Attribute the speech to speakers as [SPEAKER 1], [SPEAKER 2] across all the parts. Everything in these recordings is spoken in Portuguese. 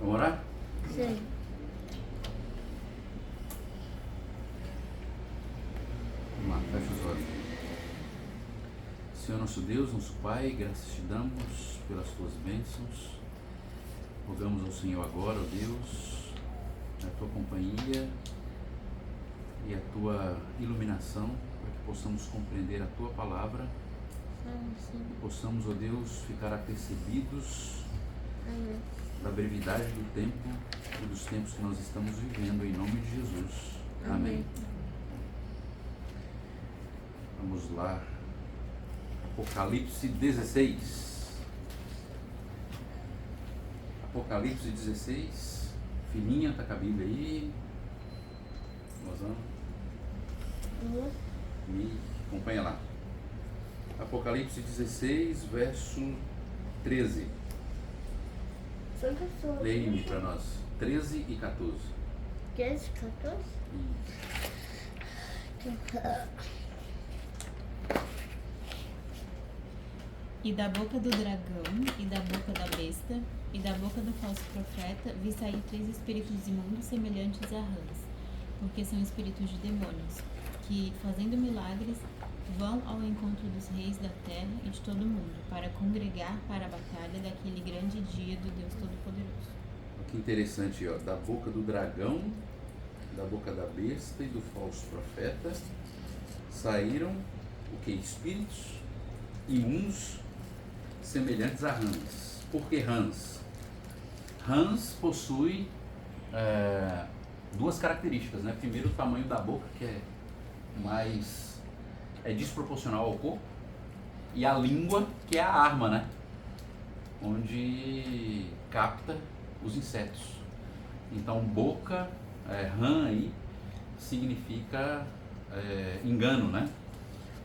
[SPEAKER 1] Vamos orar?
[SPEAKER 2] Sim.
[SPEAKER 1] Vamos lá, fecha os olhos. Senhor nosso Deus, nosso Pai, graças te damos pelas tuas bênçãos. Rogamos ao Senhor agora, ó Deus, a tua companhia e a tua iluminação, para que possamos compreender a tua palavra,
[SPEAKER 2] Sim.
[SPEAKER 1] e possamos, ó Deus, ficar apercebidos
[SPEAKER 2] Amém.
[SPEAKER 1] da brevidade do tempo e dos tempos que nós estamos vivendo, em nome de Jesus. Amém. Vamos lá. Apocalipse 16. Apocalipse 16. Filhinha, tá com a Bíblia aí. Mozão, me acompanha lá. Apocalipse 16, verso 13. Leia-me para nós. 13 e 14.
[SPEAKER 2] 13, 14?
[SPEAKER 3] E da boca do dragão, e da boca da besta, e da boca do falso profeta, vi sair 3 espíritos imundos semelhantes a rãs, porque são espíritos de demônios, que, fazendo milagres, vão ao encontro dos reis da terra e de todo o mundo, para congregar para a batalha daquele grande dia do Deus Todo-Poderoso.
[SPEAKER 1] Que interessante, ó. Da boca do dragão, da boca da besta e do falso profeta saíram o que? Espíritos imundos semelhantes a rãs. Por que rãs? Rãs possui duas características, né? Primeiro, o tamanho da boca, que é desproporcional ao corpo, e a língua, que é a arma, né? Onde capta os insetos. Então, boca, rã aí, significa engano, né?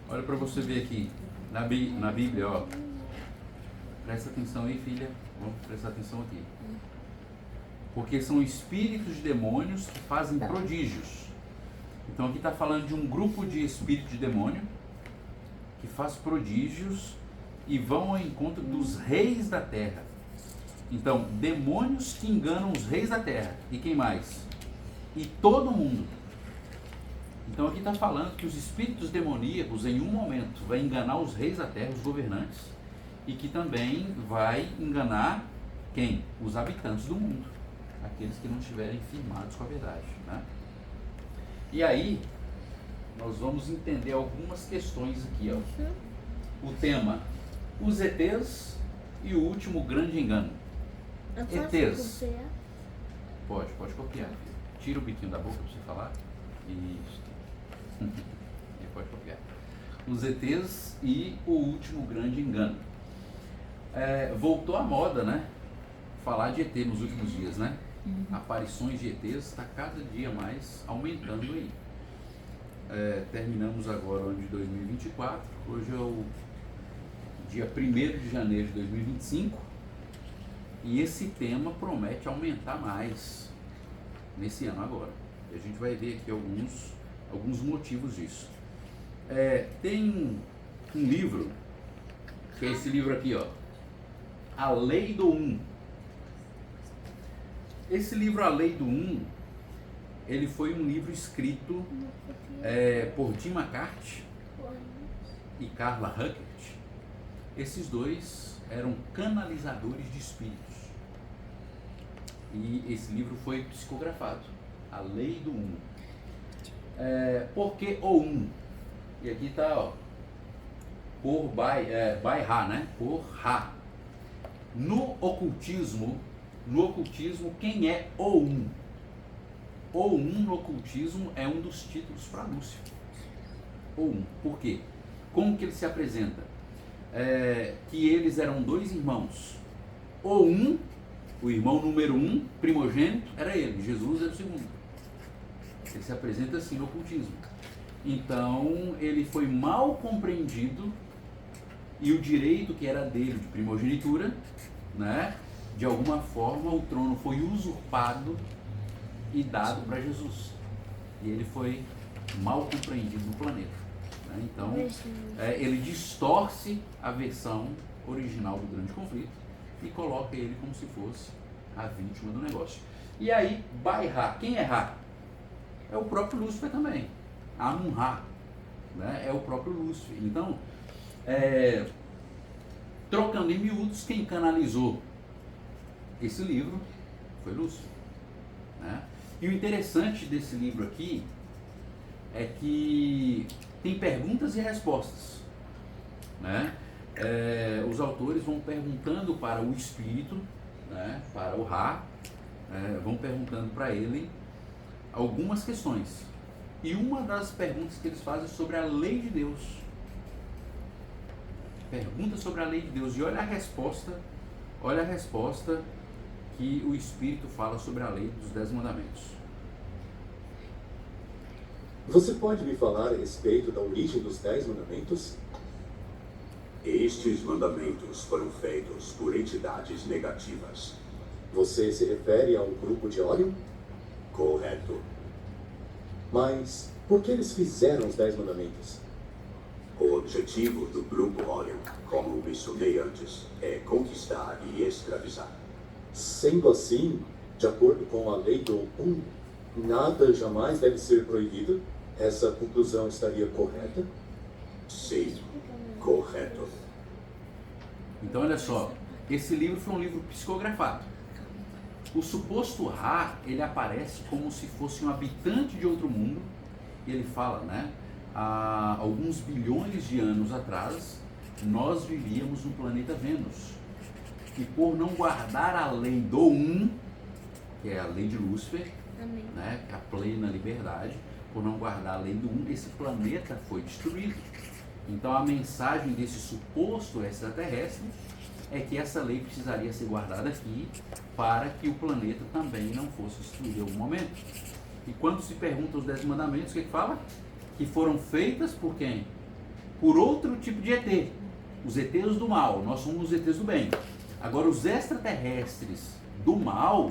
[SPEAKER 1] Olha para você ver aqui, na Bíblia, ó. Presta atenção aí, filha. Vamos prestar atenção aqui. Porque são espíritos de demônios que fazem prodígios. Então aqui está falando de um grupo de espíritos de demônio que faz prodígios e vão ao encontro dos reis da terra. Então, demônios que enganam os reis da terra. E quem mais? E todo mundo. Então aqui está falando que os espíritos demoníacos em um momento vai enganar os reis da terra, os governantes, e que também vai enganar quem? Os habitantes do mundo, aqueles que não estiverem firmados com a verdade, né? E aí nós vamos entender algumas questões aqui, ó. O tema: os ETs e o último grande engano. ETs. Pode copiar. Tira o biquinho da boca para você falar. Isso. Pode copiar. Os ETs e o último grande engano. Voltou à moda, né? Falar de ET nos últimos dias, né? Aparições de ETs está cada dia mais aumentando aí. Terminamos agora o ano de 2024. Hoje é o dia 1º de janeiro de 2025. E esse tema promete aumentar mais nesse ano agora. E a gente vai ver aqui alguns motivos disso. Tem um livro, que é esse livro aqui, ó. A Lei do Um. Esse livro, A Lei do Um, ele foi um livro escrito por Jim McCarthy e Carla Huckett. Esses dois eram canalizadores de espíritos. E esse livro foi psicografado, A Lei do Um. Por que o Um? E aqui está, ó, por by Ra, né? Por Ra. No ocultismo, quem é o Um? O Um no ocultismo é um dos títulos para Lúcifer. O Um. Por quê? Como que ele se apresenta? Que eles eram 2 irmãos. O Um, o irmão número 1, primogênito, era ele. Jesus era o segundo. Ele se apresenta assim no ocultismo. Então, ele foi mal compreendido e o direito que era dele de primogenitura, né, de alguma forma o trono foi usurpado e dado para Jesus. E ele foi mal compreendido no planeta, né? Então, ele distorce a versão original do grande conflito e coloca ele como se fosse a vítima do negócio. E aí, Bai-Ra, quem é Ra? É o próprio Lúcifer também. Amun-Ra, né? É o próprio Lúcifer. Então, trocando em miúdos, quem canalizou esse livro foi Lúcifer, né? E o interessante desse livro aqui é que tem perguntas e respostas, né? Os autores vão perguntando para o espírito, né, para o Ra, vão perguntando para ele algumas questões. E uma das perguntas que eles fazem é sobre a lei de Deus. Pergunta sobre a lei de Deus. E olha a resposta que o Espírito fala sobre a lei dos 10 mandamentos.
[SPEAKER 4] Você pode me falar a respeito da origem dos 10 mandamentos?
[SPEAKER 5] Estes mandamentos foram feitos por entidades negativas.
[SPEAKER 4] Você se refere ao grupo de Orion?
[SPEAKER 5] Correto.
[SPEAKER 4] Mas por que eles fizeram os 10 mandamentos?
[SPEAKER 5] O objetivo do grupo Orion, como mencionei antes, é conquistar e escravizar.
[SPEAKER 4] Sendo assim, de acordo com a lei do nada jamais deve ser proibido, essa conclusão estaria correta?
[SPEAKER 5] Sim, correto.
[SPEAKER 1] Então, olha só, esse livro foi um livro psicografado. O suposto Ra, ele aparece como se fosse um habitante de outro mundo. E ele fala, né? Há alguns bilhões de anos atrás, nós vivíamos no planeta Vênus. E por não guardar a lei do que é a lei de Lúcifer, né, a plena liberdade, por não guardar a lei do esse planeta foi destruído. Então a mensagem desse suposto extraterrestre é que essa lei precisaria ser guardada aqui para que o planeta também não fosse destruído em algum momento. E quando se pergunta os 10 mandamentos, o que fala? Que foram feitas por quem? Por outro tipo de ET. Os ETs do mal, nós somos os ETs do bem. Agora os extraterrestres do mal,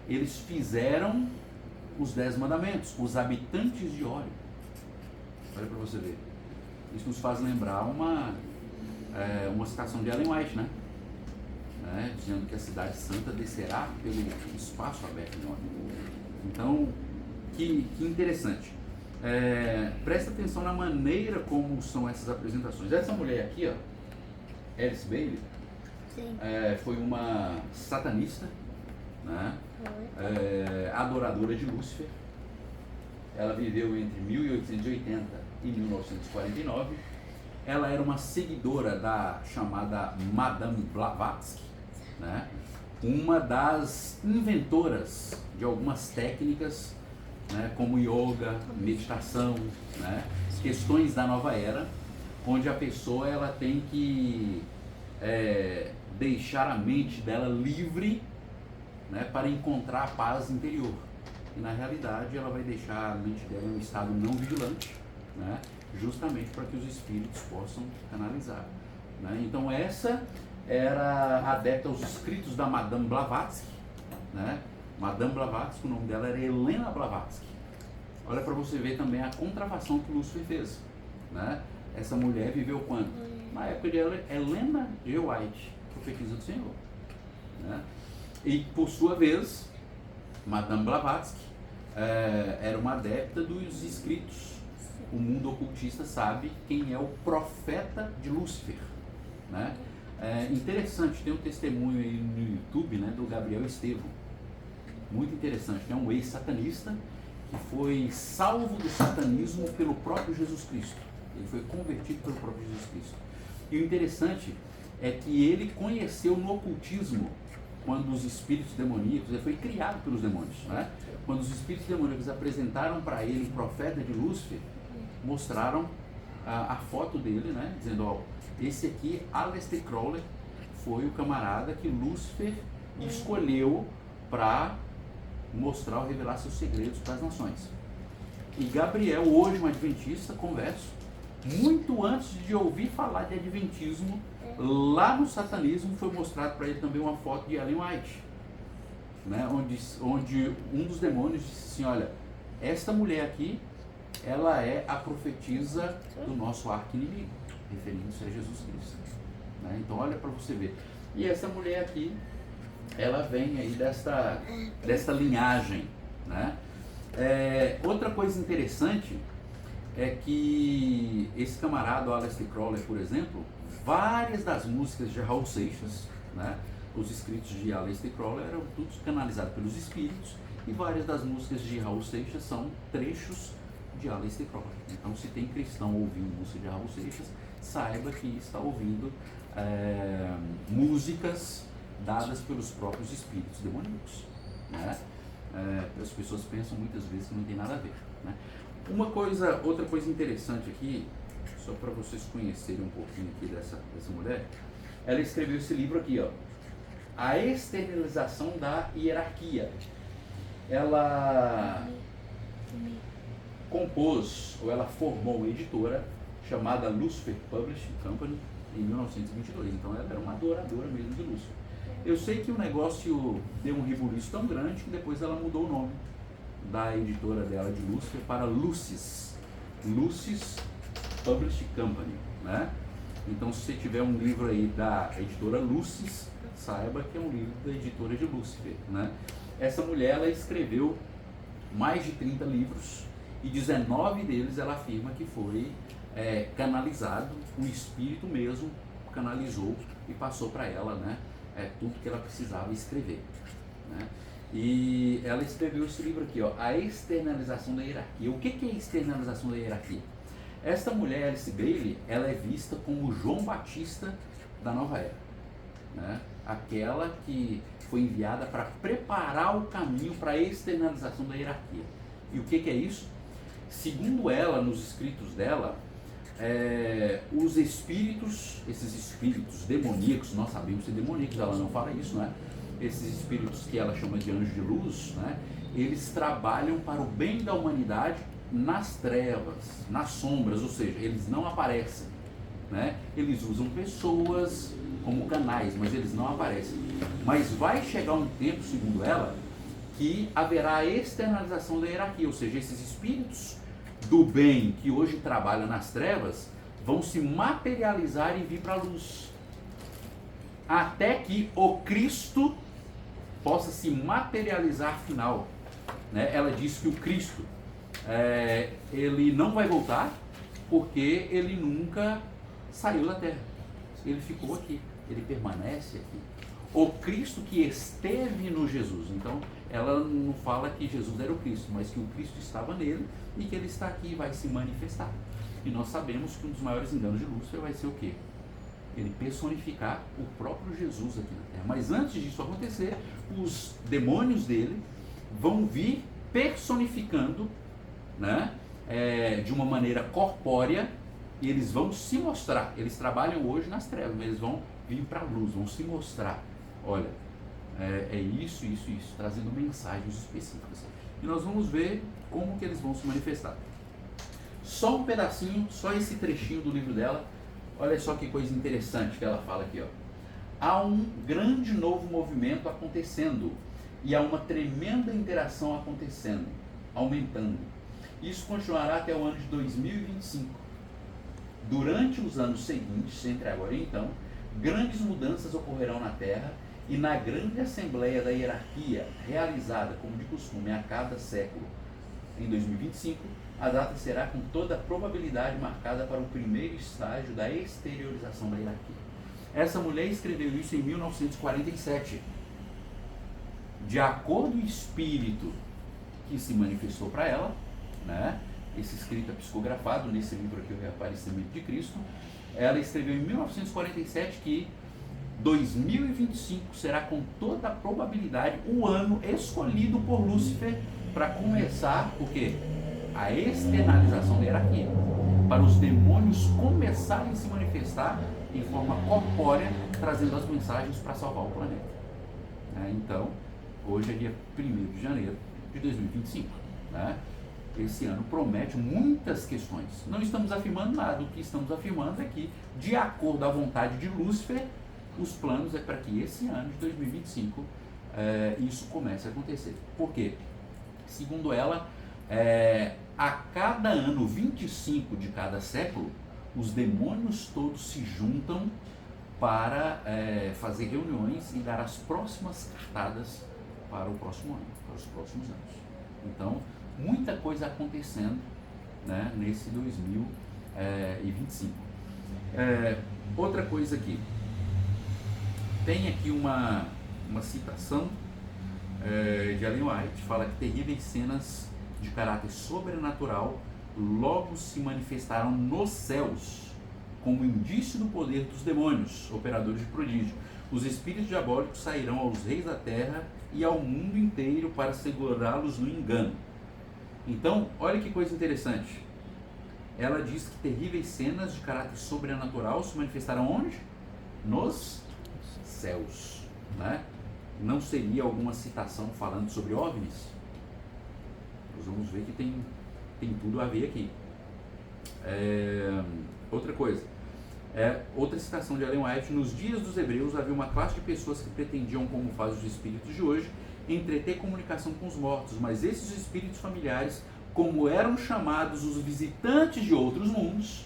[SPEAKER 1] eles fizeram os 10 mandamentos, os habitantes de Orion. Olha para você ver. Isso nos faz lembrar uma citação de Ellen White, né? Dizendo que a cidade santa descerá pelo espaço aberto de Orion. Então, que interessante. Presta atenção na maneira como são essas apresentações. Essa mulher aqui, ó, Alice Bailey, foi uma satanista, né? Adoradora de Lúcifer. Ela viveu entre 1880 e 1949. Ela era uma seguidora da chamada Madame Blavatsky, né? Uma das inventoras de algumas técnicas, né, como yoga, meditação, né, questões da nova era, onde a pessoa ela tem que deixar a mente dela livre, né, para encontrar a paz interior. E na realidade ela vai deixar a mente dela em um estado não vigilante, né, justamente para que os espíritos possam canalizar, né? Então essa era adepta aos escritos da Madame Blavatsky, né? Madame Blavatsky, o nome dela era Helena Blavatsky. Olha para você ver também a contrafação que Lúcifer fez, né? Essa mulher viveu quando? Na época de Helena G. White, profetisa do Senhor, né? E por sua vez, Madame Blavatsky era uma adepta dos escritos. O mundo ocultista sabe quem é o profeta de Lúcifer, né? Interessante, tem um testemunho aí no YouTube, né, do Gabriel Estevão, muito interessante. É um ex-satanista que foi salvo do satanismo pelo próprio Jesus Cristo. Ele foi convertido pelo próprio Jesus Cristo. E o interessante é que ele conheceu no ocultismo, quando os espíritos demoníacos, ele foi criado pelos demônios, né? Quando os espíritos demoníacos apresentaram para ele o profeta de Lúcifer, mostraram a foto dele, né, dizendo, ó, esse aqui, Aleister Crowley, foi o camarada que Lúcifer escolheu para mostrar ou revelar seus segredos para as nações. E Gabriel, hoje um adventista, converso, muito antes de ouvir falar de adventismo, lá no satanismo foi mostrado para ele também uma foto de Ellen White, né, onde um dos demônios disse assim, olha, esta mulher aqui, ela é a profetisa do nosso arqui-inimigo, referindo-se a Jesus Cristo, né? Então olha para você ver. E essa mulher aqui ela vem aí desta linhagem, né? Outra coisa interessante é que esse camarada, o Aleister Crowley, por exemplo, várias das músicas de Raul Seixas, né? Os escritos de Aleister Crowley eram todos canalizados pelos espíritos, e várias das músicas de Raul Seixas são trechos de Aleister Crowley. Então, se tem cristão ouvindo música de Raul Seixas, saiba que está ouvindo músicas dadas pelos próprios espíritos demoníacos, né? As pessoas pensam muitas vezes que não tem nada a ver, né? Outra coisa interessante aqui, só para vocês conhecerem um pouquinho aqui dessa mulher, ela escreveu esse livro aqui, ó, A Externalização da Hierarquia. Ela compôs, ou ela formou uma editora chamada Lucifer Publishing Company em 1922, então ela era uma adoradora mesmo de Lúcifer. Eu sei que o negócio deu um rebuliço tão grande que depois ela mudou o nome da editora dela de Lúcifer para Lucis Publishing Company, né? Então, se você tiver um livro aí da editora Lucis, saiba que é um livro da editora de Lúcifer, né? Essa mulher, ela escreveu mais de 30 livros e 19 deles ela afirma que foi canalizado, o espírito mesmo canalizou e passou para ela, né? Tudo que ela precisava escrever, né? E ela escreveu esse livro aqui, ó, A Externalização da Hierarquia. O que é a externalização da hierarquia? Esta mulher, Alice Bailey, ela é vista como o João Batista da nova era, né? Aquela que foi enviada para preparar o caminho para a externalização da hierarquia. E o que é isso? Segundo ela, nos escritos dela, os espíritos, esses espíritos demoníacos, nós sabemos ser demoníacos, ela não fala isso, né? Esses espíritos que ela chama de anjos de luz, né? Eles trabalham para o bem da humanidade nas trevas, nas sombras, ou seja, eles não aparecem, né? Eles usam pessoas como canais, mas eles não aparecem. Mas vai chegar um tempo, segundo ela, que haverá a externalização da hierarquia, ou seja, esses espíritos do bem que hoje trabalham nas trevas vão se materializar e vir para a luz, até que o Cristo possa se materializar afinal, né? Ela diz que o Cristo ele não vai voltar porque ele nunca saiu da terra, ele ficou aqui, ele permanece aqui. O Cristo que esteve no Jesus. Então, ela não fala que Jesus era o Cristo, mas que o Cristo estava nele e que ele está aqui e vai se manifestar. E nós sabemos que um dos maiores enganos de Lúcifer vai ser o quê? Ele personificar o próprio Jesus aqui na Terra. Mas antes disso acontecer, os demônios dele vão vir personificando, né, de uma maneira corpórea, e eles vão se mostrar. Eles trabalham hoje nas trevas, mas eles vão vir para a luz, vão se mostrar. Olha, isso, trazendo mensagens específicas. E nós vamos ver como que eles vão se manifestar. Só um pedacinho, só esse trechinho do livro dela. Olha só que coisa interessante que ela fala aqui, ó. Há um grande novo movimento acontecendo e há uma tremenda interação acontecendo, aumentando. Isso continuará até o ano de 2025. Durante os anos seguintes, entre agora e então, grandes mudanças ocorrerão na Terra e na grande assembleia da hierarquia, realizada, como de costume, a cada século. Em 2025, a data será com toda a probabilidade marcada para o primeiro estágio da exteriorização da hierarquia. Essa mulher escreveu isso em 1947. De acordo com o espírito que se manifestou para ela, né, esse escrito é psicografado nesse livro aqui, O Reaparecimento de Cristo, ela escreveu em 1947 que 2025 será com toda a probabilidade o ano escolhido por Lúcifer para começar o quê? A externalização da hierarquia, para os demônios começarem a se manifestar em forma corpórea, trazendo as mensagens para salvar o planeta. Então, hoje é dia 1º de janeiro de 2025, né? Esse ano promete muitas questões. Não estamos afirmando nada, o que estamos afirmando é que, de acordo à vontade de Lúcifer, os planos é para que esse ano de 2025 isso comece a acontecer. Por quê? Segundo ela, a cada ano 25 de cada século, os demônios todos se juntam para fazer reuniões e dar as próximas cartadas para o próximo ano, para os próximos anos. Então, muita coisa acontecendo, né, nesse 2025. Outra coisa aqui, tem aqui uma citação de Ellen White, fala que terríveis cenas de caráter sobrenatural logo se manifestaram nos céus, como indício do poder dos demônios, operadores de prodígio. Os espíritos diabólicos sairão aos reis da terra e ao mundo inteiro para segurá-los no engano. Então, olha que coisa interessante. Ela diz que terríveis cenas de caráter sobrenatural se manifestaram onde? Nos céus, né? Não seria alguma citação falando sobre OVNIs? Nós vamos ver que tem tudo a ver aqui. Outra coisa, outra citação de Ellen White: nos dias dos hebreus havia uma classe de pessoas que pretendiam, como fazem os espíritos de hoje, entreter comunicação com os mortos, mas esses espíritos familiares, como eram chamados os visitantes de outros mundos,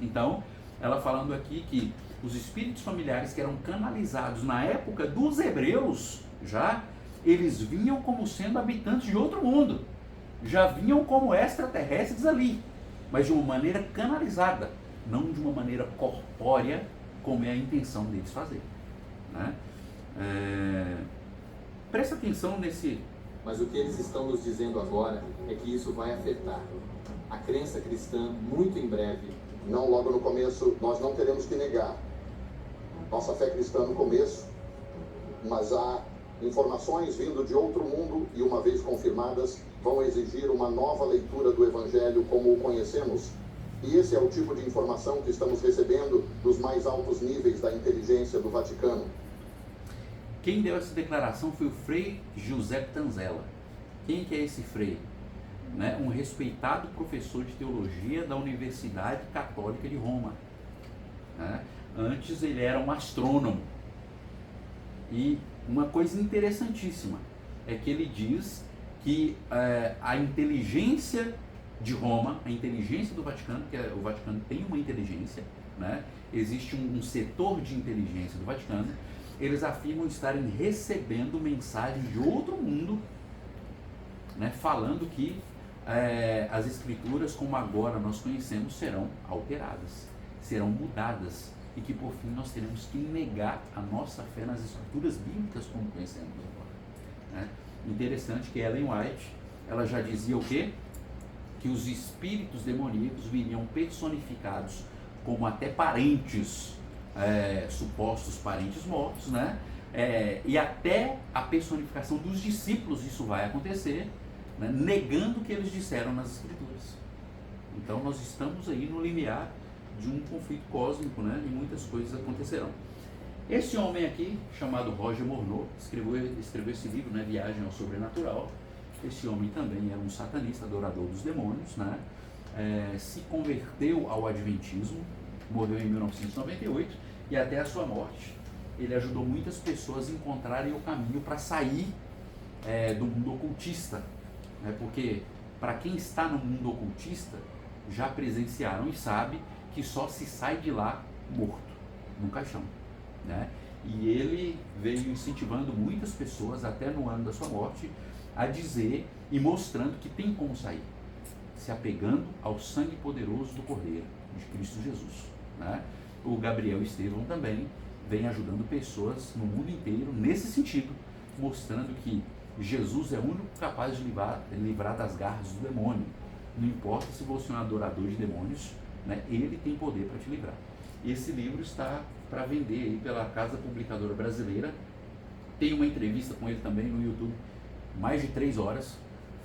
[SPEAKER 1] então, ela falando aqui que os espíritos familiares que eram canalizados na época dos hebreus, já, eles vinham como sendo habitantes de outro mundo, já vinham como extraterrestres ali, mas de uma maneira canalizada, não de uma maneira corpórea, como é a intenção deles fazer, né? Presta atenção nesse...
[SPEAKER 6] Mas o que eles estão nos dizendo agora é que isso vai afetar a crença cristã muito em breve.
[SPEAKER 4] Não logo no começo, nós não teremos que negar nossa fé cristã no começo, mas há informações vindo de outro mundo e, uma vez confirmadas, vão exigir uma nova leitura do Evangelho como o conhecemos. E esse é o tipo de informação que estamos recebendo dos mais altos níveis da inteligência do Vaticano.
[SPEAKER 1] Quem deu essa declaração foi o Frei Giuseppe Tanzella. Quem que é esse frei? Né? Um respeitado professor de teologia da Universidade Católica de Roma. Né? Antes ele era um astrônomo. E uma coisa interessantíssima é que ele diz que a inteligência de Roma, a inteligência do Vaticano, porque o Vaticano tem uma inteligência, né? Existe um setor de inteligência do Vaticano, eles afirmam estarem recebendo mensagens de outro mundo, né? Falando que as escrituras, como agora nós conhecemos, serão alteradas, serão mudadas, e que por fim nós teremos que negar a nossa fé nas escrituras bíblicas como conhecemos agora, né? Interessante que Ellen White, ela já dizia o quê? Que os espíritos demoníacos viriam personificados como até parentes, supostos parentes mortos, né? E até a personificação dos discípulos isso vai acontecer, né? Negando o que eles disseram nas escrituras. Então nós estamos aí no limiar de um conflito cósmico, né? E muitas coisas acontecerão. Esse homem aqui, chamado Roger Morneau, escreveu esse livro, né? Viagem ao Sobrenatural. Esse homem também era um satanista, adorador dos demônios, né? Se converteu ao adventismo, morreu em 1998 e até a sua morte ele ajudou muitas pessoas a encontrarem o caminho para sair do mundo ocultista, né? Porque para quem está no mundo ocultista já presenciaram e sabe que só se sai de lá morto, num caixão, né? E ele veio incentivando muitas pessoas até no ano da sua morte a dizer e mostrando que tem como sair, se apegando ao sangue poderoso do Cordeiro, de Cristo Jesus, né? O Gabriel Estevão também vem ajudando pessoas no mundo inteiro nesse sentido, mostrando que Jesus é o único capaz de livrar das garras do demônio. Não importa se você é um adorador de demônios, né? Ele tem poder para te livrar. Esse livro está para vender aí pela Casa Publicadora Brasileira. Tem uma entrevista com ele também no YouTube, mais de 3 horas,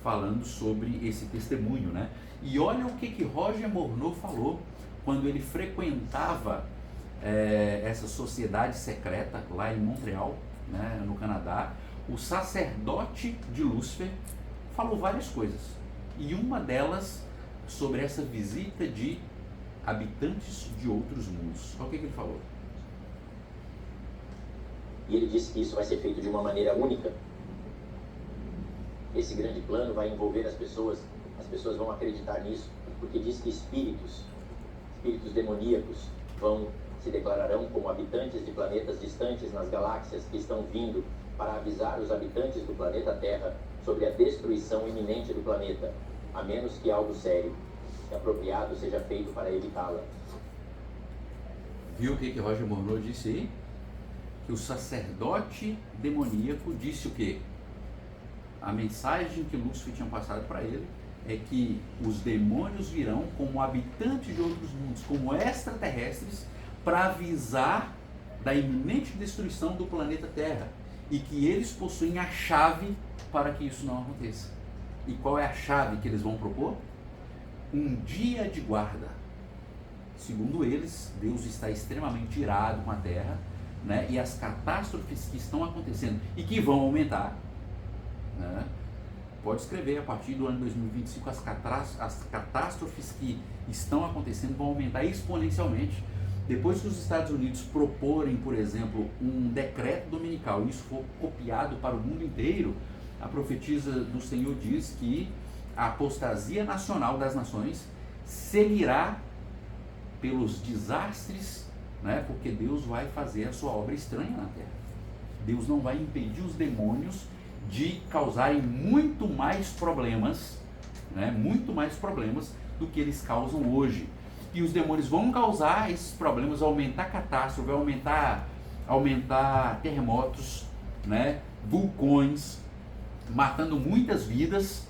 [SPEAKER 1] falando sobre esse testemunho, né? E olha o que Roger Morneau falou quando ele frequentava essa sociedade secreta lá em Montreal, né, no Canadá. O sacerdote de Lúcifer falou várias coisas, e uma delas sobre essa visita de habitantes de outros mundos. Olha o que ele falou.
[SPEAKER 7] E ele disse que isso vai ser feito de uma maneira única. Esse grande plano vai envolver as pessoas vão acreditar nisso, porque diz que espíritos demoníacos vão se declararão como habitantes de planetas distantes nas galáxias que estão vindo para avisar os habitantes do planeta Terra sobre a destruição iminente do planeta, a menos que algo sério e apropriado seja feito para evitá-la.
[SPEAKER 1] Viu o que Roger Morneau disse aí? Que o sacerdote demoníaco disse o quê? A mensagem que Lúcifer tinha passado para ele é que os demônios virão como habitantes de outros mundos, como extraterrestres, para avisar da iminente destruição do planeta Terra, e que eles possuem a chave para que isso não aconteça. E qual é a chave que eles vão propor? Um dia de guarda. Segundo eles, Deus está extremamente irado com a Terra, né? E as catástrofes que estão acontecendo e que vão aumentar, né? Pode escrever, a partir do ano 2025, as catástrofes que estão acontecendo vão aumentar exponencialmente. Depois que os Estados Unidos proporem, por exemplo, um decreto dominical, e isso for copiado para o mundo inteiro, a profetisa do Senhor diz que a apostasia nacional das nações seguirá pelos desastres, né? Porque Deus vai fazer a sua obra estranha na Terra. Deus não vai impedir os demônios de causarem muito mais problemas, né? Muito mais problemas do que eles causam hoje. E os demônios vão causar esses problemas, aumentar catástrofe, aumentar terremotos, né? Vulcões, matando muitas vidas,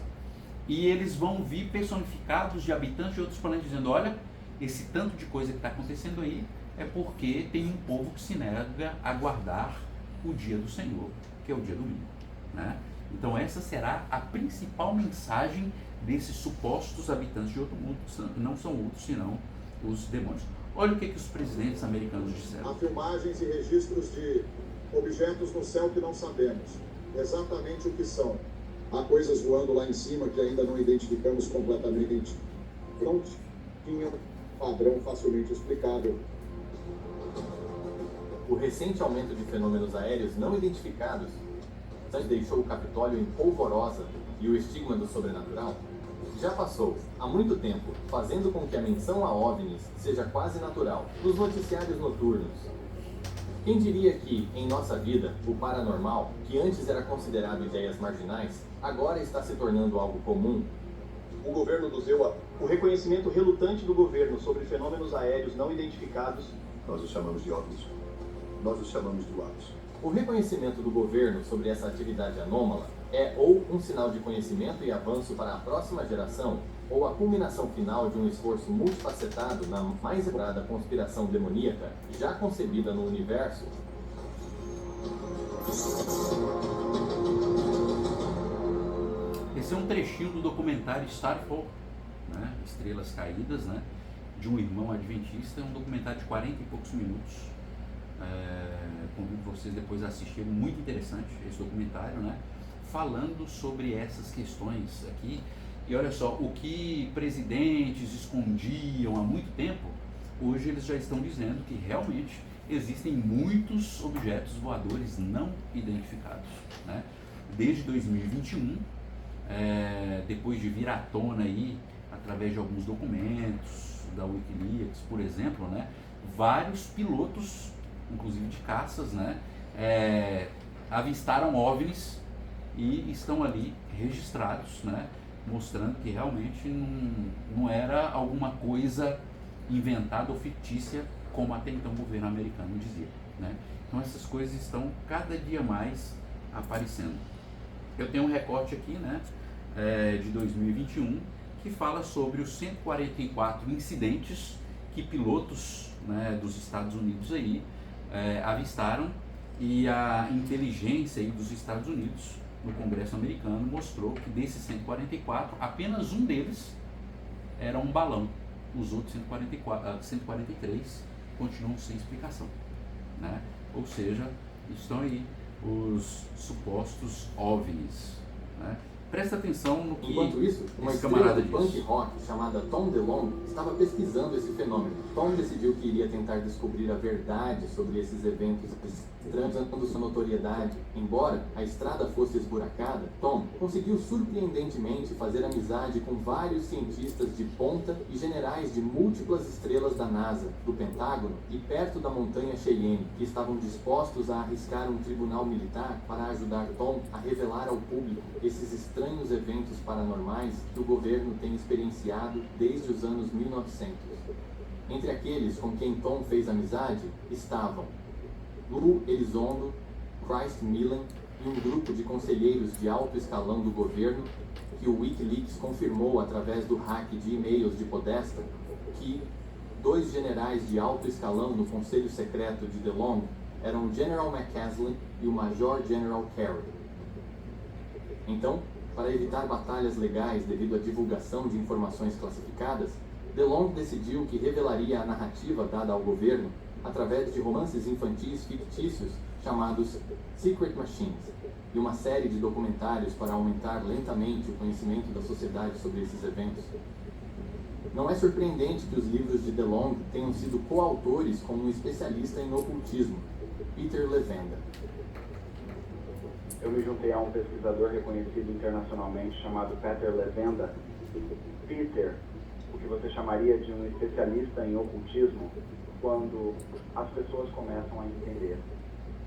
[SPEAKER 1] e eles vão vir personificados de habitantes de outros planetas, dizendo: olha, esse tanto de coisa que está acontecendo aí é porque tem um povo que se nega a guardar o dia do Senhor, que é o dia domingo, né? Então essa será a principal mensagem desses supostos habitantes de outro mundo, que não são outros senão os demônios. Olha o que os presidentes americanos disseram.
[SPEAKER 4] Há filmagens e registros de objetos no céu que não sabemos exatamente o que são. Há coisas voando lá em cima que ainda não identificamos completamente. Não tinha um padrão facilmente explicável.
[SPEAKER 6] O recente aumento de fenômenos aéreos não identificados deixou o Capitólio em polvorosa e o estigma do sobrenatural já passou há muito tempo, fazendo com que a menção a OVNIs seja quase natural nos noticiários noturnos. Quem diria que, em nossa vida, o paranormal, que antes era considerado ideias marginais, agora está se tornando algo comum?
[SPEAKER 8] O governo nos deu o reconhecimento relutante do governo sobre fenômenos aéreos não identificados.
[SPEAKER 5] Nós os chamamos de OVNIs. Nós os chamamos de UAPs.
[SPEAKER 6] O reconhecimento do governo sobre essa atividade anômala é ou um sinal de conhecimento e avanço para a próxima geração, ou a culminação final de um esforço multifacetado na mais elaborada conspiração demoníaca já concebida no universo.
[SPEAKER 1] Esse é um trechinho do documentário Starfall, né? Estrelas Caídas, né? De um irmão adventista. É um documentário de 40 e poucos minutos. Convido vocês depois a assistirem, muito interessante esse documentário, né? Falando sobre essas questões aqui. E olha só, o que presidentes escondiam há muito tempo, hoje eles já estão dizendo que realmente existem muitos objetos voadores não identificados, né? Desde 2021, depois de vir à tona aí, através de alguns documentos da Wikileaks, por exemplo, né? Vários pilotos, inclusive de caças, né? Avistaram OVNIs e estão ali registrados, né? Mostrando que realmente não era alguma coisa inventada ou fictícia, como até então o governo americano dizia, né? Então essas coisas estão cada dia mais aparecendo. Eu tenho um recorte aqui, né? De 2021, que fala sobre os 144 incidentes que pilotos, né, dos Estados Unidos aí avistaram, e a inteligência aí dos Estados Unidos no Congresso americano mostrou que desses 144, apenas um deles era um balão. Os outros 143 continuam sem explicação, né? Ou seja, estão aí os supostos OVNIs, né? presta atenção no que
[SPEAKER 6] Enquanto isso, uma
[SPEAKER 1] esse
[SPEAKER 6] estrela
[SPEAKER 1] camarada
[SPEAKER 6] do punk
[SPEAKER 1] diz.
[SPEAKER 6] rock chamada Tom DeLonge estava pesquisando esse fenômeno. Tom decidiu que iria tentar descobrir a verdade sobre esses eventos estranhos, ampliando sua notoriedade. Embora a estrada fosse esburacada, Tom conseguiu surpreendentemente fazer amizade com vários cientistas de ponta e generais de múltiplas estrelas da NASA, do Pentágono e perto da montanha Cheyenne, que estavam dispostos a arriscar um tribunal militar para ajudar Tom a revelar ao público esses estranhos eventos paranormais que o governo tem experienciado desde os anos 1900. Entre aqueles com quem Tom fez amizade estavam Lou Elizondo, Christ Millen e um grupo de conselheiros de alto escalão do governo que o Wikileaks confirmou através do hack de e-mails de Podesta que 2 generais de alto escalão no conselho secreto de DeLonge eram o General McCaslin e o Major General Carey. Então, para evitar batalhas legais devido à divulgação de informações classificadas, DeLonge decidiu que revelaria a narrativa dada ao governo através de romances infantis fictícios chamados Secret Machines e uma série de documentários para aumentar lentamente o conhecimento da sociedade sobre esses eventos. Não é surpreendente que os livros de DeLonge tenham sido coautores com um especialista em ocultismo, Peter Levenda.
[SPEAKER 9] Eu me juntei a um pesquisador reconhecido internacionalmente chamado Peter Levenda. Peter, o que você chamaria de um especialista em ocultismo, quando as pessoas começam a entender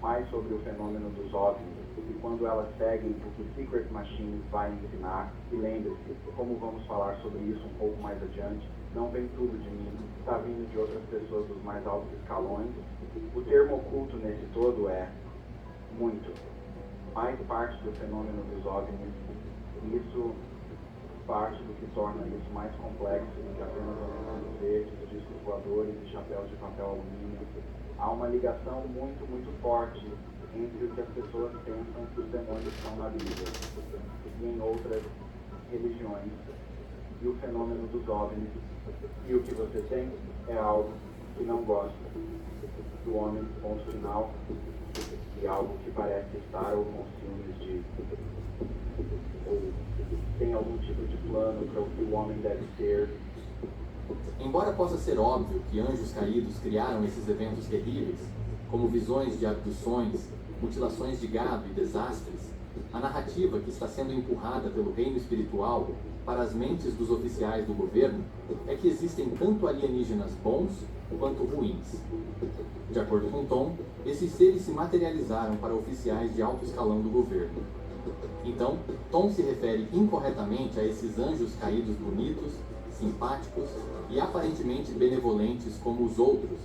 [SPEAKER 9] mais sobre o fenômeno dos OVNIs e quando elas seguem o que Secret Machines vai ensinar. E lembre-se, como vamos falar sobre isso um pouco mais adiante, não vem tudo de mim, está vindo de outras pessoas dos mais altos escalões. O termo oculto nesse todo é muito. Mais parte do fenômeno dos OVNIs, e isso parte do que torna isso mais complexo do que apenas horizontes verdes, discos voadores e chapéus de papel alumínio. Há uma ligação muito, muito forte entre o que as pessoas pensam que os demônios são na Bíblia e em outras religiões e o fenômeno dos OVNIs. E o que você tem é algo que não gosta do homem, ponto final, e algo que parece estar ou com ciúmes de, ou tem algum tipo de plano para o que o homem deve ser.
[SPEAKER 6] Embora possa ser óbvio que anjos caídos criaram esses eventos terríveis, como visões de abduções, mutilações de gado e desastres, a narrativa que está sendo empurrada pelo reino espiritual para as mentes dos oficiais do governo é que existem tanto alienígenas bons quanto ruins. De acordo com Tom, esses seres se materializaram para oficiais de alto escalão do governo. Então, Tom se refere incorretamente a esses anjos caídos bonitos, simpáticos e aparentemente benevolentes como os outros,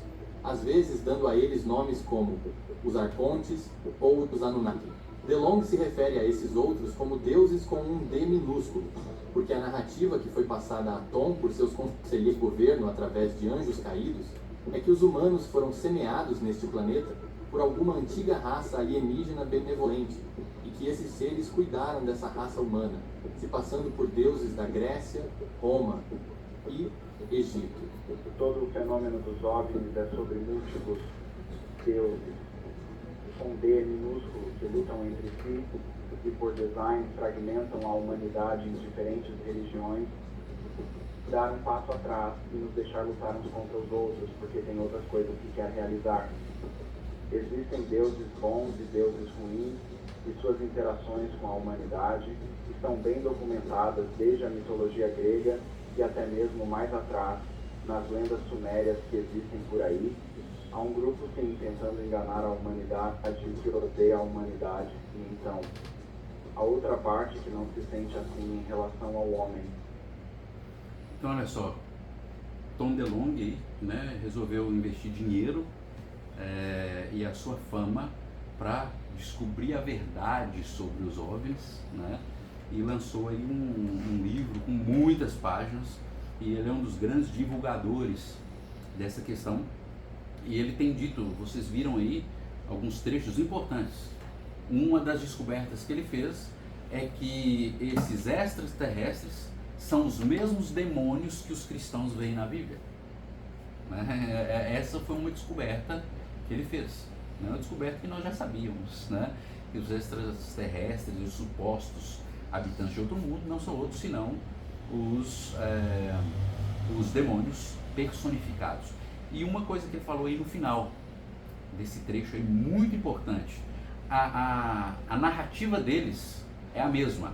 [SPEAKER 6] às vezes dando a eles nomes como os Arcontes ou os Anunnaki. DeLonge se refere a esses outros como deuses com um D minúsculo, porque a narrativa que foi passada a Tom por seus conselheiros de governo através de anjos caídos é que os humanos foram semeados neste planeta por alguma antiga raça alienígena benevolente e que esses seres cuidaram dessa raça humana, se passando por deuses da Grécia, Roma e Egito.
[SPEAKER 9] Todo o fenômeno dos OVNIs é sobre múltiplos deuses com D minúsculo que lutam entre si e por design fragmentam a humanidade em diferentes religiões, dar um passo atrás e nos deixar lutar uns contra os outros porque tem outras coisas que quer realizar. Existem deuses bons e deuses ruins e suas interações com a humanidade estão bem documentadas desde a mitologia grega e até mesmo mais atrás nas lendas sumérias que existem por aí. Há um grupo sim tentando enganar a humanidade que odeia a humanidade e então a outra parte que não se sente assim em relação ao homem.
[SPEAKER 1] Então olha só, Tom DeLonge, né, resolveu investir dinheiro e a sua fama para descobrir a verdade sobre os OVNIs, né, e lançou aí um livro com muitas páginas e ele é um dos grandes divulgadores dessa questão e ele tem dito, vocês viram aí alguns trechos importantes. Uma das descobertas que ele fez é que esses extraterrestres são os mesmos demônios que os cristãos veem na Bíblia. Essa foi uma descoberta que ele fez, uma descoberta que nós já sabíamos, né? Que os extraterrestres, os supostos habitantes de outro mundo não são outros senão os demônios personificados. E uma coisa que ele falou aí no final desse trecho aí, muito importante, a narrativa deles é a mesma.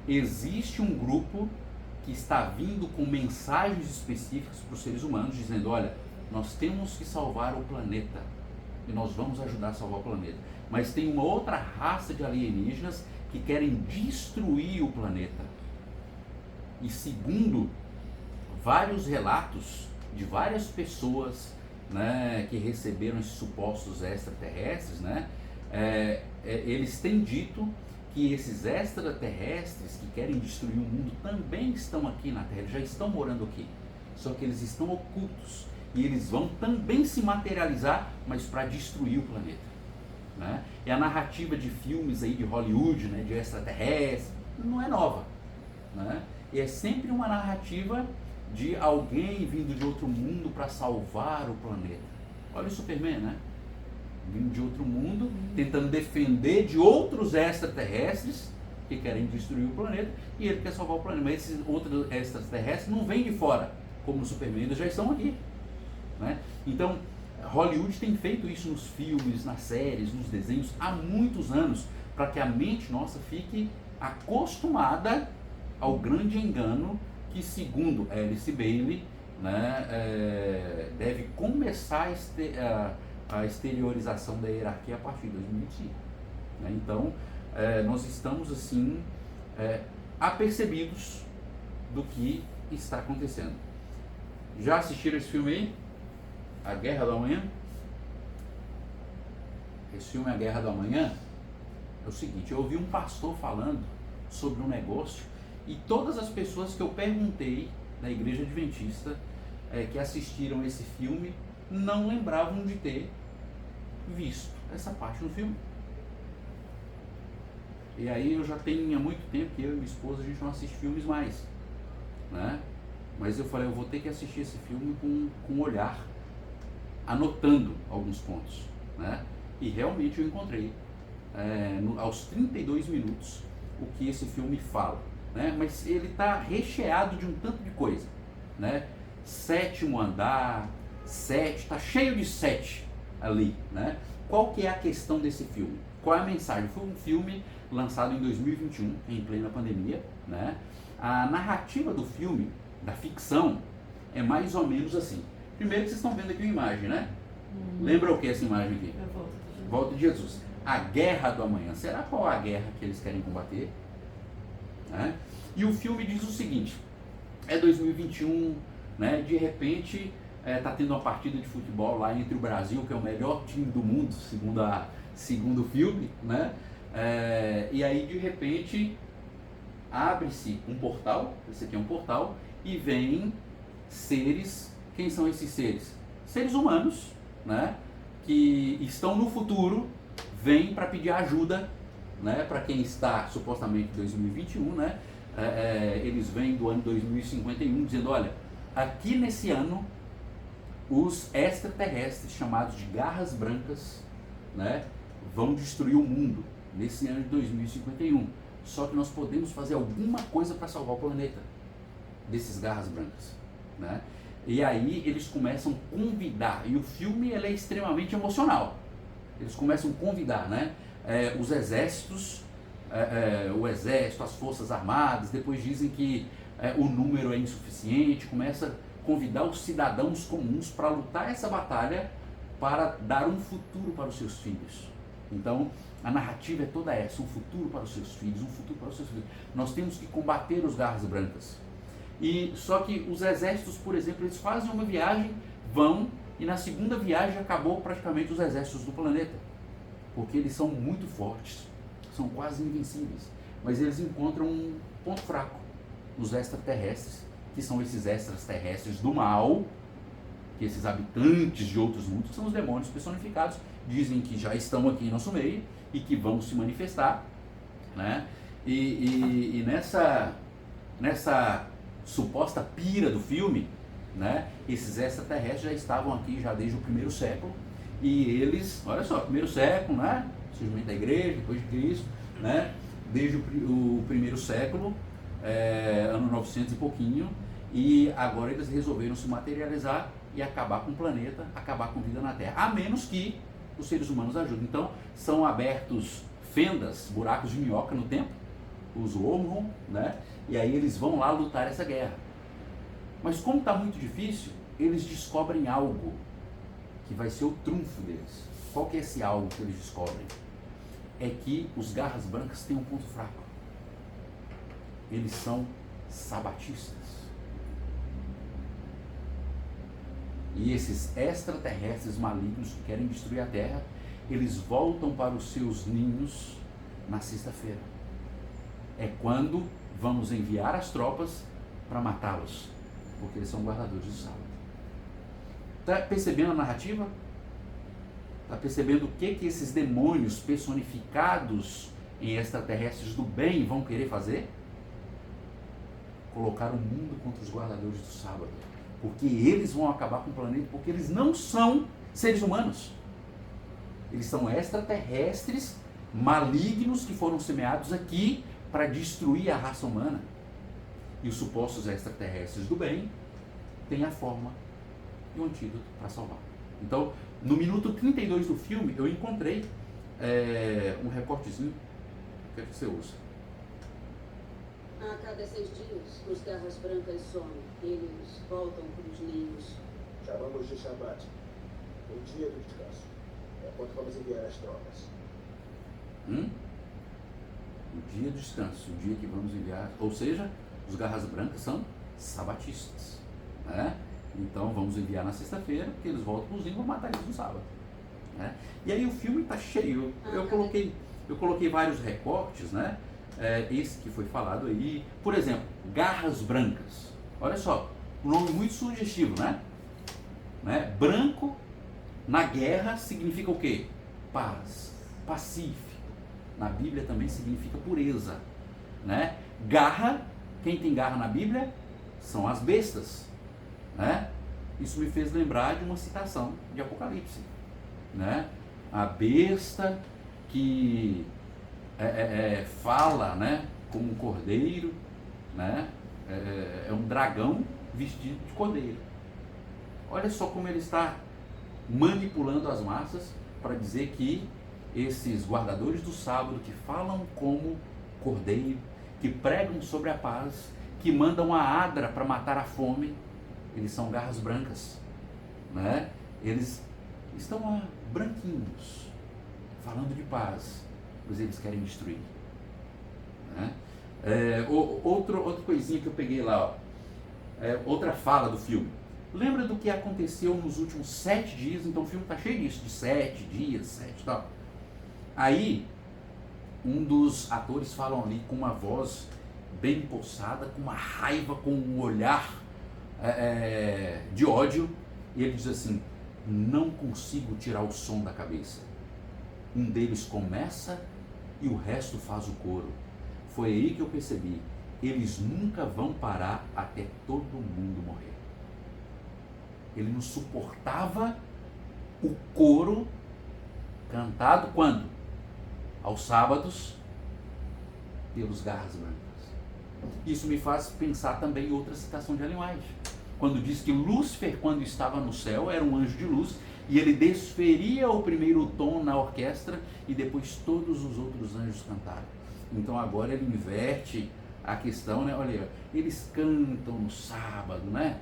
[SPEAKER 1] Existe um grupo que está vindo com mensagens específicas para os seres humanos, dizendo, olha, nós temos que salvar o planeta, e nós vamos ajudar a salvar o planeta. Mas tem uma outra raça de alienígenas que querem destruir o planeta. E segundo vários relatos de várias pessoas, né, que receberam esses supostos extraterrestres, né, eles têm dito que esses extraterrestres que querem destruir o mundo também estão aqui na Terra, eles já estão morando aqui, só que eles estão ocultos e eles vão também se materializar, mas para destruir o planeta, né? E a narrativa de filmes aí de Hollywood, né, de extraterrestres, não é nova, né? E é sempre uma narrativa de alguém vindo de outro mundo para salvar o planeta. Olha o Superman, né? Vindo de outro mundo, tentando defender de outros extraterrestres que querem destruir o planeta, e ele quer salvar o planeta. Mas esses outros extraterrestres não vêm de fora, como o Superman, eles já estão aqui, né? Então, Hollywood tem feito isso nos filmes, nas séries, nos desenhos, há muitos anos, para que a mente nossa fique acostumada ao grande engano que, segundo Alice Bailey, né, deve começar a exteriorização da hierarquia a partir de 2025. Né? Então, nós estamos assim apercebidos do que está acontecendo. Já assistiram esse filme aí? A Guerra do Amanhã? Esse filme A Guerra do Amanhã é o seguinte, eu ouvi um pastor falando sobre um negócio e todas as pessoas que eu perguntei da Igreja Adventista que assistiram esse filme não lembravam de ter visto essa parte no filme. E aí eu já tenho há muito tempo que eu e minha esposa a gente não assiste filmes mais, né? Mas eu falei, eu vou ter que assistir esse filme com um olhar, anotando alguns pontos, né? E realmente eu encontrei aos 32 minutos o que esse filme fala, né? Mas ele está recheado de um tanto de coisa, né? Sétimo andar, está cheio de 7 ali, né? Qual que é a questão desse filme? Qual é a mensagem? Foi um filme lançado em 2021, em plena pandemia, né? A narrativa do filme, da ficção, é mais ou menos assim. Primeiro que vocês estão vendo aqui uma imagem, né? Lembra o que essa imagem aqui? Volta de Jesus. A Guerra do Amanhã. Será qual a guerra que eles querem combater? Né? E o filme diz o seguinte, é 2021, né? De repente está tendo uma partida de futebol lá entre o Brasil, que é o melhor time do mundo, segundo o filme, né? E aí de repente abre-se um portal, esse aqui é um portal, e vem seres. Quem são esses seres? Seres humanos, né? Que estão no futuro, vêm para pedir ajuda, né? Para quem está supostamente em 2021, né? Eles vêm do ano 2051 dizendo, olha, aqui nesse ano os extraterrestres chamados de garras brancas, né, vão destruir o mundo nesse ano de 2051. Só que nós podemos fazer alguma coisa para salvar o planeta desses garras brancas, né? E aí eles começam a convidar, e o filme ele é extremamente emocional. Eles começam a convidar, né, os exércitos, o exército, as forças armadas, depois dizem que o número é insuficiente, começa a convidar os cidadãos comuns para lutar essa batalha para dar um futuro para os seus filhos. Então, a narrativa é toda essa, um futuro para os seus filhos, um futuro para os seus filhos. Nós temos que combater os garras brancas. E só que os exércitos, por exemplo, eles fazem uma viagem, vão, e na segunda viagem acabou praticamente os exércitos do planeta, porque eles são muito fortes, são quase invencíveis, mas eles encontram um ponto fraco nos extraterrestres, que são esses extraterrestres do mal, que esses habitantes de outros mundos, que são os demônios personificados, dizem que já estão aqui em nosso meio e que vão se manifestar, né? E nessa suposta pira do filme, né, esses extraterrestres já estavam aqui já desde o primeiro século, e eles, olha só, primeiro século, né, surgimento da igreja, depois de Cristo, né, desde o primeiro século, ano 900 e pouquinho, e agora eles resolveram se materializar e acabar com o planeta, acabar com a vida na Terra, a menos que os seres humanos ajudem. Então, são abertos fendas, buracos de minhoca no tempo, os wormhole, né? E aí eles vão lá lutar essa guerra. Mas como está muito difícil, eles descobrem algo que vai ser o trunfo deles. Qual que é esse algo que eles descobrem? É que os Garras Brancas têm um ponto fraco. Eles são sabatistas. E esses extraterrestres malignos que querem destruir a Terra, eles voltam para os seus ninhos na sexta-feira. É quando vamos enviar as tropas para matá-los, porque eles são guardadores do sábado. Está percebendo a narrativa? Está percebendo o que esses demônios personificados em extraterrestres do bem vão querer fazer? Colocar o mundo contra os guardadores do sábado. Porque eles vão acabar com o planeta, porque eles não são seres humanos. Eles são extraterrestres malignos que foram semeados aqui para destruir a raça humana. E os supostos extraterrestres do bem têm a forma e o antídoto para salvar. Então, no minuto 32 do filme, eu encontrei um recortezinho. Quero que você ouça.
[SPEAKER 10] A cada 6 dias, os Garras Brancas somem. Eles voltam para os ninhos.
[SPEAKER 11] Chamamos de Shabbat, o dia do descanso. É quando vamos enviar as tropas.
[SPEAKER 1] O dia do descanso, o dia que vamos enviar. Ou seja, os Garras Brancas são sabatistas, né? Então vamos enviar na sexta-feira, porque eles voltam para os ninhos e vão matar eles no sábado, né? E aí o filme está cheio. Eu coloquei vários recortes, né? Esse que foi falado aí, por exemplo, Garras Brancas. Olha só, um nome muito sugestivo, né? Branco na guerra significa o quê? Paz, pacífico. Na Bíblia também significa pureza, né? Garra, quem tem garra na Bíblia são as bestas, né? Isso me fez lembrar de uma citação de Apocalipse, né? A besta que fala, né, como um cordeiro, né? É um dragão vestido de cordeiro. Olha só como ele está manipulando as massas para dizer que esses guardadores do sábado que falam como cordeiro, que pregam sobre a paz, que mandam a adra para matar a fome, eles são Garras Brancas, né? Eles estão lá branquinhos, falando de paz, mas eles querem destruir, né? Outra coisinha que eu peguei lá, ó, outra fala do filme. Lembra do que aconteceu nos últimos 7 dias? Então o filme está cheio disso, de 7 dias, 7 e tal. Aí, um dos atores falam ali com uma voz bem empossada, com uma raiva, com um olhar de ódio, e ele diz assim: não consigo tirar o som da cabeça. Um deles começa e o resto faz o coro. Foi aí que eu percebi, eles nunca vão parar até todo mundo morrer. Ele não suportava o coro cantado quando? Aos sábados, pelos Garras Brancas. Isso me faz pensar também em outra citação de Ellen White, quando diz que Lúcifer, quando estava no céu, era um anjo de luz, e ele desferia o primeiro tom na orquestra, e depois todos os outros anjos cantaram. Então agora ele inverte a questão, né? Olha, eles cantam no sábado, né?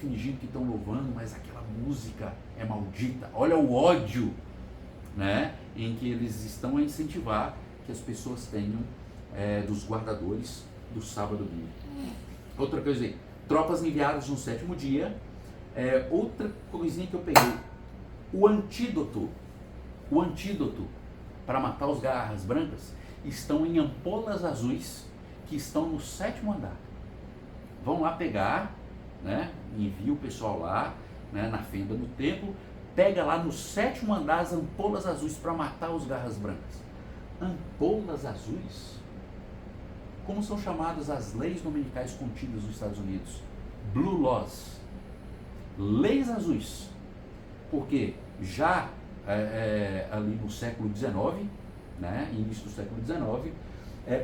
[SPEAKER 1] Fingindo que estão louvando, mas aquela música é maldita. Olha o ódio, né? Em que eles estão a incentivar que as pessoas tenham dos guardadores do sábado bíblico. Outra coisa aí, tropas enviadas no 7º dia. Outra coisinha que eu peguei, o antídoto para matar os Garras Brancas estão em ampolas azuis que estão no 7º andar. Vão lá pegar, né? Envia o pessoal lá, né, na fenda do templo, pega lá no 7º andar as ampolas azuis para matar os Garras Brancas. Ampolas azuis? Como são chamadas as leis dominicais contidas nos Estados Unidos? Blue Laws. Leis azuis. Porque já ali no século XIX, né, início do século XIX,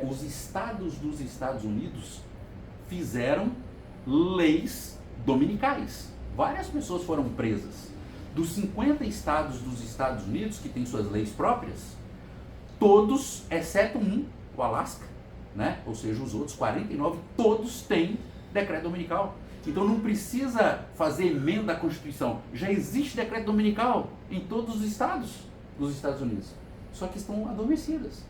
[SPEAKER 1] os estados dos Estados Unidos fizeram leis dominicais. Várias pessoas foram presas. Dos 50 estados dos Estados Unidos, que têm suas leis próprias, todos, exceto um, o Alasca, né? Ou seja, os outros 49, todos têm decreto dominical. Então não precisa fazer emenda à Constituição. Já existe decreto dominical em todos os estados dos Estados Unidos. Só que estão adormecidas,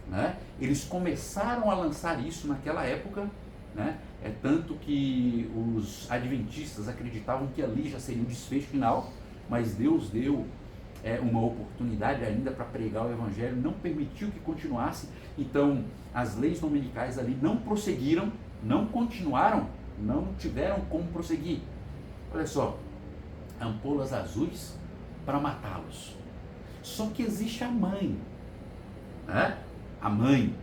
[SPEAKER 1] né? Eles começaram a lançar isso naquela época, né? É tanto que os adventistas acreditavam que ali já seria o desfecho final, mas Deus deu uma oportunidade ainda para pregar o Evangelho, não permitiu que continuasse. Então as leis dominicais ali não prosseguiram, não continuaram, não tiveram como prosseguir. Olha só, ampolas azuis para matá-los. Só que existe a mãe, né? A mãe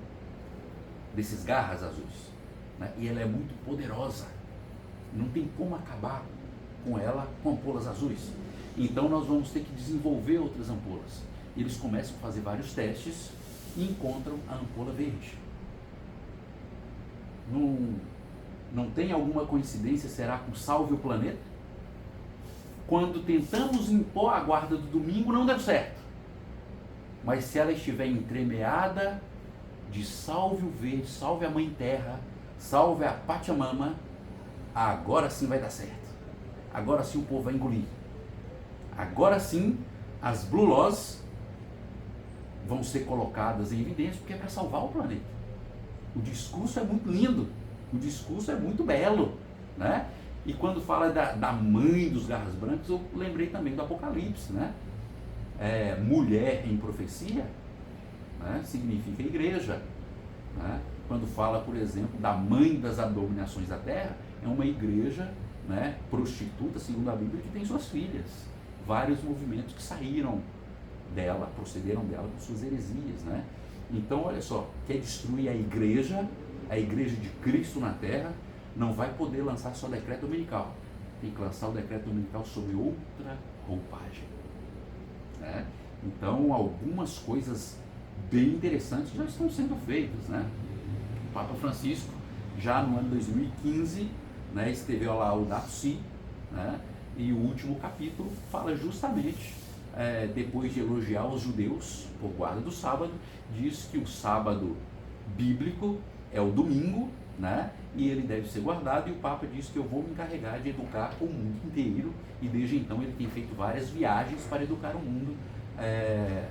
[SPEAKER 1] desses garras azuis, né? E ela é muito poderosa, não tem como acabar com ela com ampolas azuis. Então nós vamos ter que desenvolver outras ampolas. E eles começam a fazer vários testes e encontram a ampola verde. Não tem alguma coincidência, será com Salve o Planeta? Quando tentamos impor a guarda do domingo, não deu certo. Mas se ela estiver entremeada de salve o verde, salve a Mãe Terra, salve a Pachamama, agora sim vai dar certo. Agora sim o povo vai engolir. Agora sim as Blue Laws vão ser colocadas em evidência, porque é para salvar o planeta. O discurso é muito lindo, o discurso é muito belo, né? E quando fala da mãe dos garras brancas, eu lembrei também do Apocalipse, né? Mulher em profecia, né? Significa igreja, né? Quando fala, por exemplo, da mãe das abominações da terra, é uma igreja, né, prostituta, segundo a Bíblia, que tem suas filhas. Vários movimentos que saíram dela, procederam dela com suas heresias, né? Então, olha só, quer destruir a igreja de Cristo na terra, não vai poder lançar só decreto dominical. Tem que lançar o decreto dominical sob outra roupagem, né? Então, algumas coisas bem interessantes já estão sendo feitas, né? O Papa Francisco, já no ano 2015, né, escreveu lá o Laudato Si, né? E o último capítulo fala justamente, depois de elogiar os judeus por guarda do sábado, diz que o sábado bíblico é o domingo, né? E ele deve ser guardado, e o Papa diz que eu vou me encarregar de educar o mundo inteiro, e desde então ele tem feito várias viagens para educar o mundo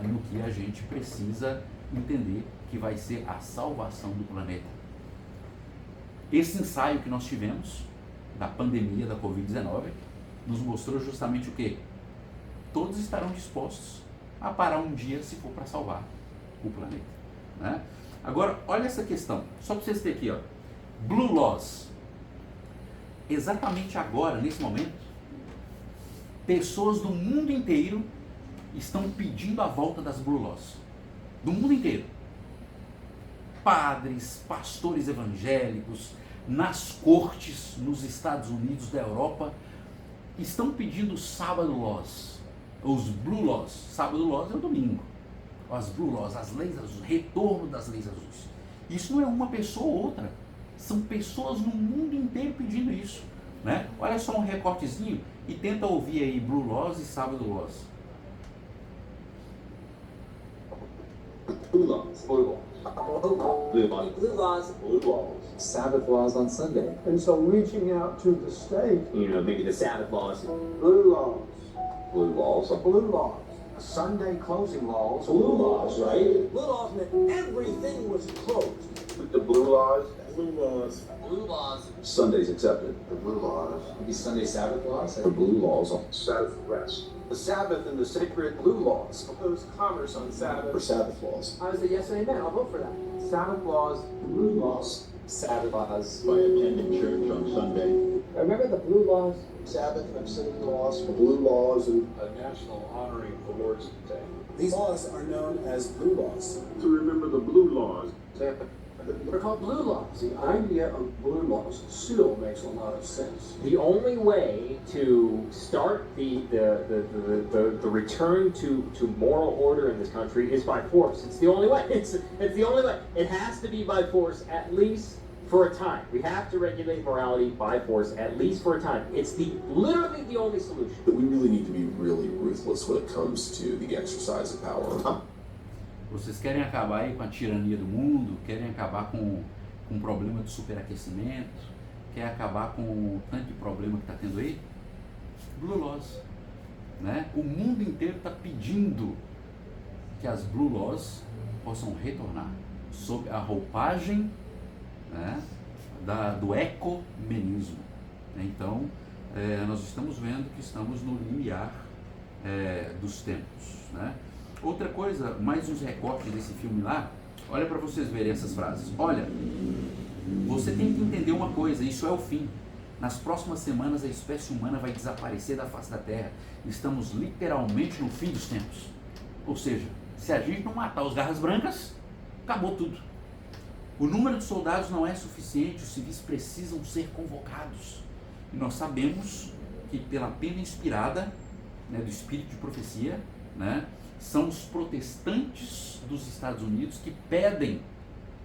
[SPEAKER 1] no que a gente precisa entender que vai ser a salvação do planeta. Esse ensaio que nós tivemos da pandemia da Covid-19 nos mostrou justamente o quê? Todos estarão dispostos a parar um dia se for para salvar o planeta, né? Agora, olha essa questão, só para vocês terem aqui, ó, Blue Laws. Exatamente agora, nesse momento, pessoas do mundo inteiro estão pedindo a volta das Blue Laws. Do mundo inteiro. Padres, pastores evangélicos, nas cortes nos Estados Unidos, da Europa, estão pedindo Sábado Laws, os Blue Laws. Sábado Laws é o domingo. As Blue Laws, as leis azuis, retorno das leis azuis. Isso não é uma pessoa ou outra, são pessoas no mundo inteiro pedindo isso, né? Olha só um recortezinho e tenta ouvir aí Blue Laws e Sábado Laws.
[SPEAKER 12] Blue laws. Blue laws. Blue laws. Blue laws. Blue laws. Sabbath laws on Sunday.
[SPEAKER 11] And so reaching out to the state.
[SPEAKER 12] You know, maybe the Sabbath laws.
[SPEAKER 11] Blue laws.
[SPEAKER 12] Blue laws.
[SPEAKER 11] Blue laws. Sunday closing laws.
[SPEAKER 12] Blue laws, right?
[SPEAKER 11] Blue laws meant everything was closed.
[SPEAKER 12] The blue laws.
[SPEAKER 11] Blue laws.
[SPEAKER 12] Blue laws. Sundays accepted.
[SPEAKER 11] The blue laws.
[SPEAKER 12] Maybe Sunday Sabbath laws. The blue laws on
[SPEAKER 11] Sabbath rest. The Sabbath and the sacred blue laws. Proposed commerce on Sabbath.
[SPEAKER 12] for Sabbath laws.
[SPEAKER 11] I was a yes and amen. I'll vote for that. Sabbath laws.
[SPEAKER 12] Blue laws. Sabbath laws by attending church on Sunday.
[SPEAKER 11] Remember the blue laws? Sabbath and obscenity laws.
[SPEAKER 12] Blue laws and
[SPEAKER 13] a national honoring the Lord's Day.
[SPEAKER 11] These laws are known as blue laws.
[SPEAKER 13] To remember the blue laws.
[SPEAKER 11] The
[SPEAKER 12] They're called blue laws. The idea of blue laws still makes a lot of sense.
[SPEAKER 14] The only way to start the return to moral order in this country is by force. It's the only way. It's the only way. It has to be by force, at least for a time. We have to regulate morality by force, at least for a time. It's literally the only solution.
[SPEAKER 15] But we really need to be really ruthless when it comes to the exercise of power.
[SPEAKER 1] Vocês querem acabar aí com a tirania do mundo, querem acabar com o problema do superaquecimento, querem acabar com o tanto de problema que está tendo aí? Blue Laws. Né? O mundo inteiro está pedindo que as Blue Laws possam retornar sob a roupagem, né, do ecumenismo. Então, nós estamos vendo que estamos no limiar dos tempos. Né? Outra coisa, mais uns recortes desse filme lá, olha para vocês verem essas frases. Olha, você tem que entender uma coisa, isso é o fim. Nas próximas semanas a espécie humana vai desaparecer da face da Terra. Estamos literalmente no fim dos tempos. Ou seja, se a gente não matar os garras brancas, acabou tudo. O número de soldados não é suficiente, os civis precisam ser convocados. E nós sabemos que pela pena inspirada, né, do espírito de profecia, né, são os protestantes dos Estados Unidos que pedem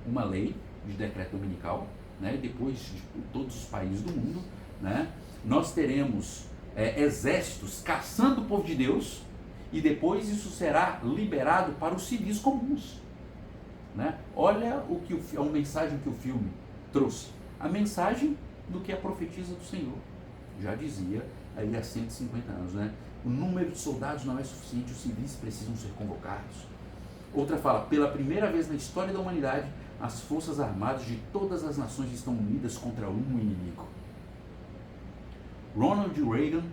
[SPEAKER 1] uma lei de decreto dominical, né, depois de todos os países do mundo, né, nós teremos exércitos caçando o povo de Deus e depois isso será liberado para os civis comuns. Né? Olha a mensagem que o filme trouxe. A mensagem do que a profetisa do Senhor já dizia aí há 150 anos. Né? O número de soldados não é suficiente, os civis precisam ser convocados. Outra fala, pela primeira vez na história da humanidade, as forças armadas de todas as nações estão unidas contra um inimigo. Ronald Reagan,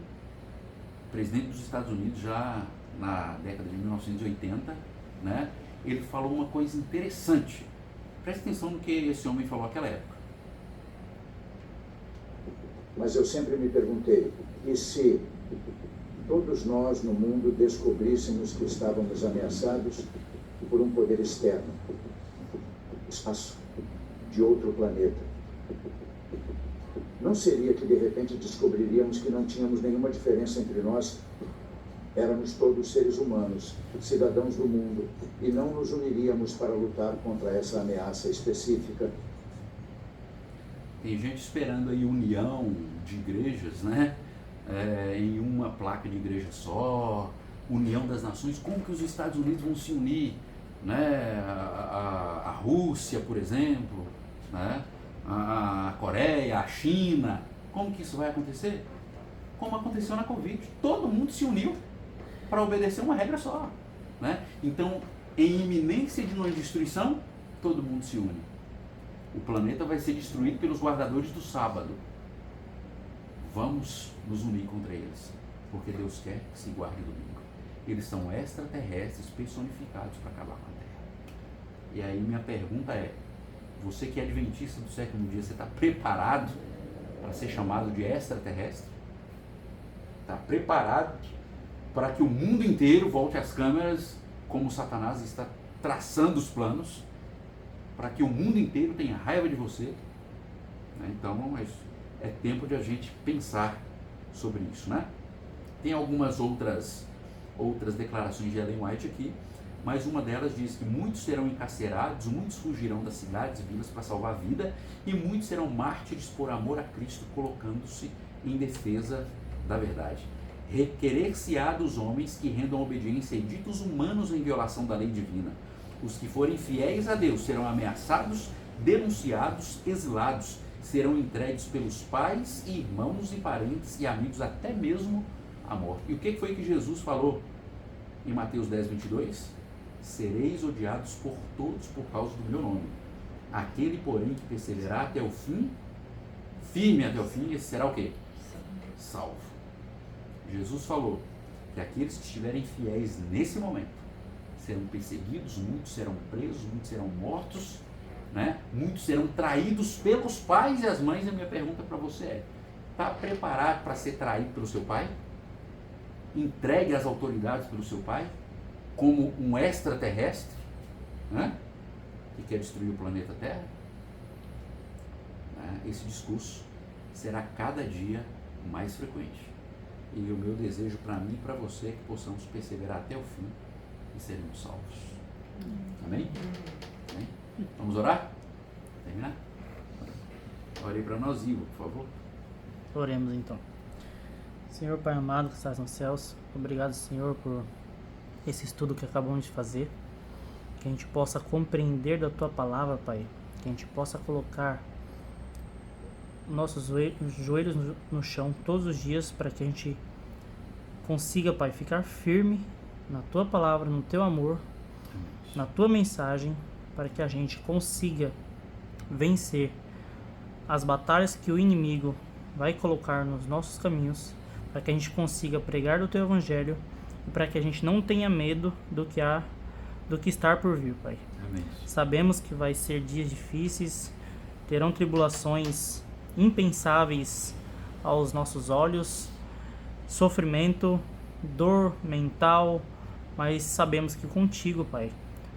[SPEAKER 1] presidente dos Estados Unidos já na década de 1980, né? Ele falou uma coisa interessante. Preste atenção no que esse homem falou naquela época.
[SPEAKER 16] Mas eu sempre me perguntei, e se todos nós no mundo descobríssemos que estávamos ameaçados por um poder externo, espaço, de outro planeta? Não seria que de repente descobriríamos que não tínhamos nenhuma diferença entre nós? Éramos todos seres humanos, cidadãos do mundo, e não nos uniríamos para lutar contra essa ameaça específica?
[SPEAKER 1] Tem gente esperando aí união de igrejas, né? Em uma placa de igreja só, união das nações. Como que os Estados Unidos vão se unir? Né? A Rússia, por exemplo, né? A Coreia, a China. Como que isso vai acontecer? Como aconteceu na Covid. Todo mundo se uniu para obedecer uma regra só. Né? Então, em iminência de uma destruição, todo mundo se une. O planeta vai ser destruído pelos guardadores do sábado. Vamos nos unir contra eles, porque Deus quer que se guarde domingo. Eles são extraterrestres personificados para acabar com a Terra. E aí minha pergunta é, você que é adventista do sétimo dia, você está preparado para ser chamado de extraterrestre? Está preparado para que o mundo inteiro volte às câmeras, como Satanás está traçando os planos, para que o mundo inteiro tenha raiva de você? Então é tempo de a gente pensar sobre isso, né? Tem algumas outras declarações de Ellen White aqui, mas uma delas diz que muitos serão encarcerados, muitos fugirão das cidades e vilas para salvar a vida, e muitos serão mártires por amor a Cristo, colocando-se em defesa da verdade. Requerer-se-á dos homens que rendam obediência a editos humanos em violação da lei divina. Os que forem fiéis a Deus serão ameaçados, denunciados, exilados, serão entregues pelos pais, irmãos e parentes e amigos até mesmo à morte. E o que foi que Jesus falou em Mateus 10, 22? Sereis odiados por todos por causa do meu nome. Aquele, porém, que perseverar até o fim, firme até o fim, esse será o quê? Salvo. Jesus falou que aqueles que estiverem fiéis nesse momento serão perseguidos, muitos serão presos, muitos serão mortos, né? Muitos serão traídos pelos pais e as mães. E a minha pergunta para você é, está preparado para ser traído pelo seu pai? Entregue às autoridades pelo seu pai? Como um extraterrestre, né? Que quer destruir o planeta Terra? esse discurso será cada dia mais frequente. E o meu desejo para mim e para você é que possamos perseverar até o fim e seremos salvos. Amém? Amém? Vamos orar? Terminar? Ore para nós, Ivo, por favor.
[SPEAKER 17] Oremos então. Senhor Pai amado que estás nos céus, obrigado, Senhor, por esse estudo que acabamos de fazer. Que a gente possa compreender da Tua palavra, Pai. Que a gente possa colocar nossos joelhos no chão todos os dias para que a gente consiga, Pai, ficar firme na Tua palavra, no Teu amor, na Tua mensagem, para que a gente consiga vencer as batalhas que o inimigo vai colocar nos nossos caminhos, para que a gente consiga pregar do Teu Evangelho e para que a gente não tenha medo do que estar por vir, Pai.
[SPEAKER 1] Amém.
[SPEAKER 17] Sabemos que vai ser dias difíceis, terão tribulações impensáveis aos nossos olhos, sofrimento, dor mental, mas sabemos que contigo, Pai,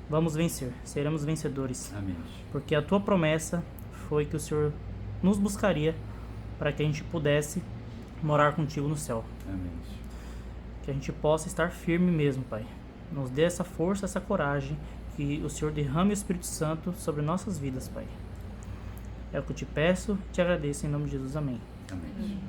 [SPEAKER 17] vamos vencer, seremos vencedores.
[SPEAKER 1] Amém.
[SPEAKER 17] Porque a Tua promessa foi que o Senhor nos buscaria para que a gente pudesse morar contigo no céu.
[SPEAKER 1] Amém.
[SPEAKER 17] Que a gente possa estar firme mesmo, Pai. Nos dê essa força, essa coragem, que o Senhor derrame o Espírito Santo sobre nossas vidas, Pai. É o que eu te peço, te agradeço em nome de Jesus. Amém.
[SPEAKER 1] Amém.